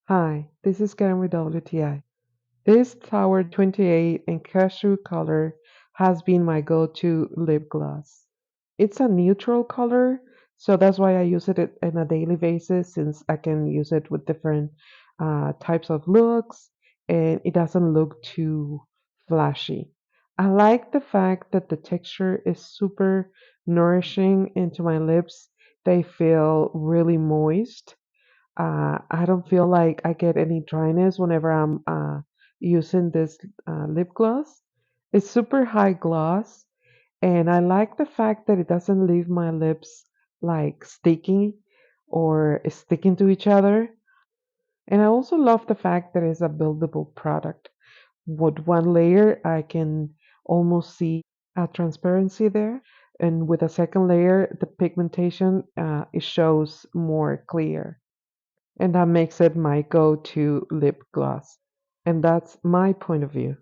Hi, this is Karen with WTI. This Tower 28 in cashew color has been my go-to lip gloss. It's a neutral color, so that's why I use it on a daily basis since I can use it with different types of looks and it doesn't look too flashy. I like the fact that the texture is super nourishing into my lips. They feel really moist. I don't feel like I get any dryness whenever I'm using this lip gloss. It's super high gloss, and I like the fact that it doesn't leave my lips like sticky or sticking to each other. And I also love the fact that it's a buildable product. With one layer, I can almost see a transparency there, and with a second layer, the pigmentation it shows more clear. And that makes it my go to lip gloss. And that's my point of view.